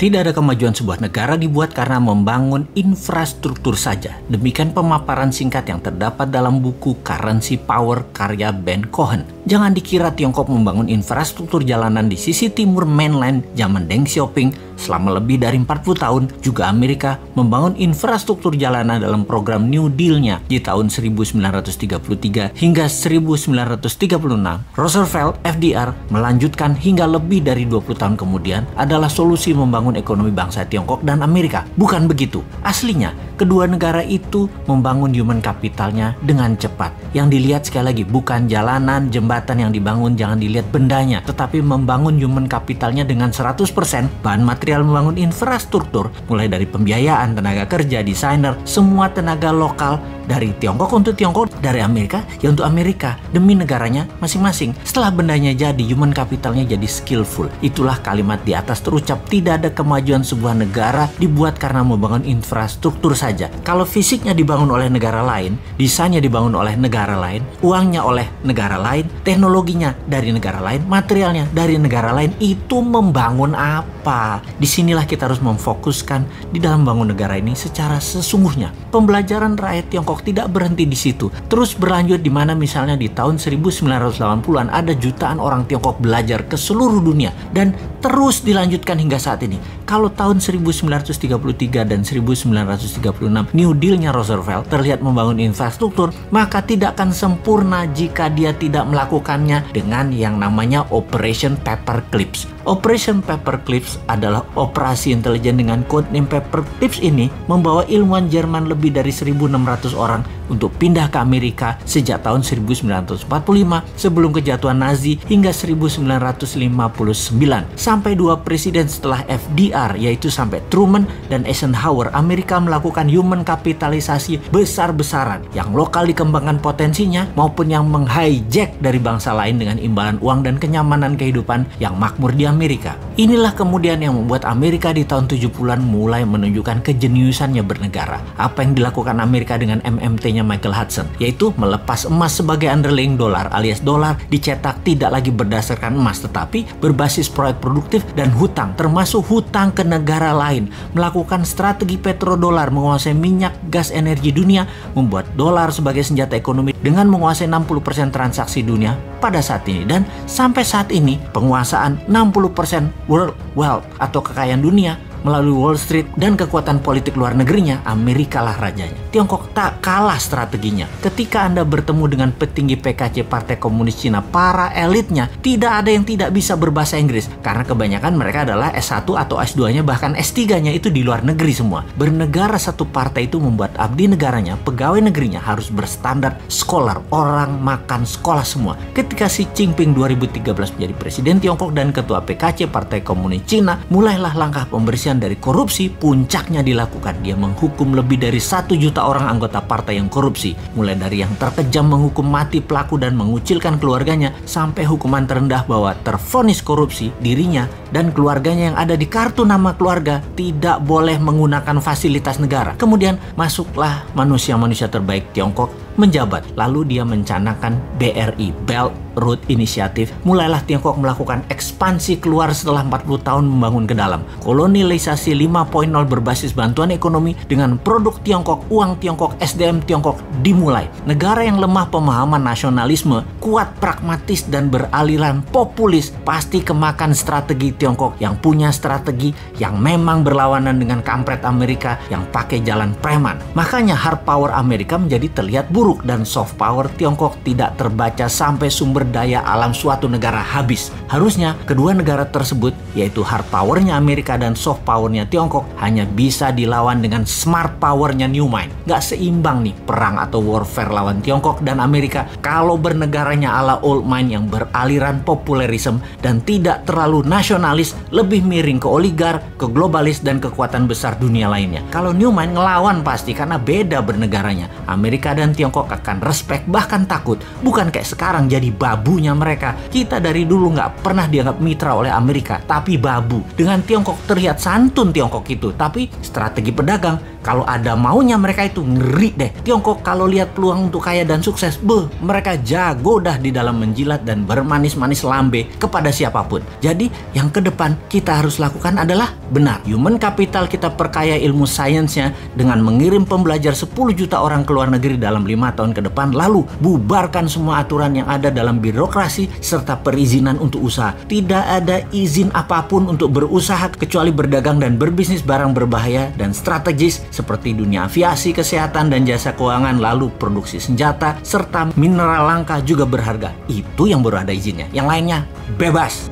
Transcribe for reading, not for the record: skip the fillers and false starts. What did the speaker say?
Tidak ada kemajuan sebuah negara dibuat karena membangun infrastruktur saja. Demikian pemaparan singkat yang terdapat dalam buku Currency Power karya Ben Cohen. Jangan dikira Tiongkok membangun infrastruktur jalanan di sisi timur mainland zaman Deng Xiaoping selama lebih dari 40 tahun. Juga Amerika membangun infrastruktur jalanan dalam program New Deal-nya di tahun 1933 hingga 1936. Roosevelt, FDR, melanjutkan hingga lebih dari 20 tahun kemudian adalah solusi membangun ekonomi bangsa Tiongkok dan Amerika. Bukan begitu. Aslinya, kedua negara itu membangun human capitalnya dengan cepat. Yang dilihat sekali lagi bukan jalanan, jembatan yang dibangun, jangan dilihat bendanya, tetapi membangun human capitalnya dengan 100%. Bahan material membangun infrastruktur, mulai dari pembiayaan, tenaga kerja, desainer, semua tenaga lokal dari Tiongkok untuk Tiongkok, dari Amerika ya untuk Amerika, demi negaranya masing-masing. Setelah bendanya jadi, human capitalnya jadi skillful. Itulah kalimat di atas terucap, tidak ada kemajuan sebuah negara dibuat karena membangun infrastruktur saja. Kalau fisiknya dibangun oleh negara lain, desainnya dibangun oleh negara lain, uangnya oleh negara lain, teknologinya dari negara lain, materialnya dari negara lain, itu membangun apa? Disinilah kita harus memfokuskan di dalam bangun negara ini secara sesungguhnya. Pembelajaran rakyat Tiongkok tidak berhenti di situ, terus berlanjut di mana misalnya di tahun 1980-an ada jutaan orang Tiongkok belajar ke seluruh dunia dan terus dilanjutkan hingga saat ini. Kalau tahun 1933 dan 1936 New Deal-nya Roosevelt terlihat membangun infrastruktur, maka tidak akan sempurna jika dia tidak melakukannya dengan yang namanya Operation Paperclips. Operation Paperclips adalah operasi intelijen dengan codename Paperclips. Ini membawa ilmuwan Jerman lebih dari 1.600 orang untuk pindah ke Amerika sejak tahun 1945 sebelum kejatuhan Nazi hingga 1959. Sampai dua presiden setelah FDR, yaitu sampai Truman dan Eisenhower, Amerika melakukan human kapitalisasi besar-besaran yang lokal dikembangkan potensinya maupun yang menghijack dari bangsa lain dengan imbalan uang dan kenyamanan kehidupan yang makmur di Amerika. Inilah kemudian yang membuat Amerika di tahun 70-an mulai menunjukkan kejeniusannya bernegara. Apa yang dilakukan Amerika dengan MMT-nya Michael Hudson, yaitu melepas emas sebagai underlying dolar, alias dolar dicetak tidak lagi berdasarkan emas tetapi berbasis proyek produktif dan hutang, termasuk hutang ke negara lain. Melakukan strategi petrodolar, menguasai minyak, gas, energi dunia, membuat dolar sebagai senjata ekonomi dengan menguasai 60% transaksi dunia pada saat ini. Dan sampai saat ini penguasaan 60% world wealth atau kekayaan dunia melalui Wall Street dan kekuatan politik luar negerinya, Amerika lah rajanya. Tiongkok tak kalah strateginya. Ketika Anda bertemu dengan petinggi PKC Partai Komunis Cina, para elitnya, tidak ada yang tidak bisa berbahasa Inggris. Karena kebanyakan mereka adalah S1 atau S2-nya, bahkan S3-nya itu di luar negeri semua. Bernegara satu partai itu membuat abdi negaranya, pegawai negerinya harus berstandar scholar, orang makan sekolah semua. Ketika Xi Jinping 2013 menjadi presiden Tiongkok dan ketua PKC Partai Komunis Cina, mulailah langkah pembersihan dari korupsi. Puncaknya dilakukan, dia menghukum lebih dari 1 juta orang anggota partai yang korupsi, mulai dari yang terkejam menghukum mati pelaku dan mengucilkan keluarganya, sampai hukuman terendah bahwa tervonis korupsi dirinya dan keluarganya yang ada di kartu nama keluarga tidak boleh menggunakan fasilitas negara. Kemudian masuklah manusia-manusia terbaik Tiongkok menjabat. Lalu dia mencanangkan BRI, Belt Road Initiative. Mulailah Tiongkok melakukan ekspansi keluar setelah 40 tahun membangun ke dalam. Kolonialisasi 5.0 berbasis bantuan ekonomi dengan produk Tiongkok, uang Tiongkok, SDM Tiongkok dimulai. Negara yang lemah pemahaman nasionalisme, kuat pragmatis dan beraliran populis, pasti kemakan strategi Tiongkok yang punya strategi yang memang berlawanan dengan kampret Amerika yang pakai jalan preman. Makanya hard power Amerika menjadi terlihat buruk dan soft power Tiongkok tidak terbaca sampai sumber daya alam suatu negara habis. Harusnya kedua negara tersebut, yaitu hard powernya Amerika dan soft powernya Tiongkok, hanya bisa dilawan dengan smart powernya New Mind. Gak seimbang nih perang atau warfare lawan Tiongkok dan Amerika kalau bernegaranya ala old mind yang beraliran populerisme dan tidak terlalu nasionalis, lebih miring ke oligar, ke globalis dan kekuatan besar dunia lainnya. Kalau New Mind ngelawan pasti karena beda bernegaranya. Amerika dan Tiongkok akan respect, bahkan takut. Bukan kayak sekarang jadi babunya mereka. Kita dari dulu nggak pernah dianggap mitra oleh Amerika, tapi babu. Dengan Tiongkok terlihat santun Tiongkok itu, tapi strategi pedagang Kalau ada maunya mereka itu ngeri deh. Tiongkok kalau lihat peluang untuk kaya dan sukses, mereka jago dah di dalam menjilat dan bermanis-manis lambe kepada siapapun. Jadi yang ke depan kita harus lakukan adalah benar. Human capital kita perkaya ilmu sainsnya dengan mengirim pembelajar 10 juta orang ke luar negeri dalam 5 tahun ke depan, lalu bubarkan semua aturan yang ada dalam birokrasi serta perizinan untuk usaha. Tidak ada izin apapun untuk berusaha kecuali berdagang dan berbisnis barang berbahaya dan strategis seperti dunia aviasi, kesehatan, dan jasa keuangan, lalu produksi senjata serta mineral langka juga berharga. Itu yang baru ada izinnya. Yang lainnya bebas.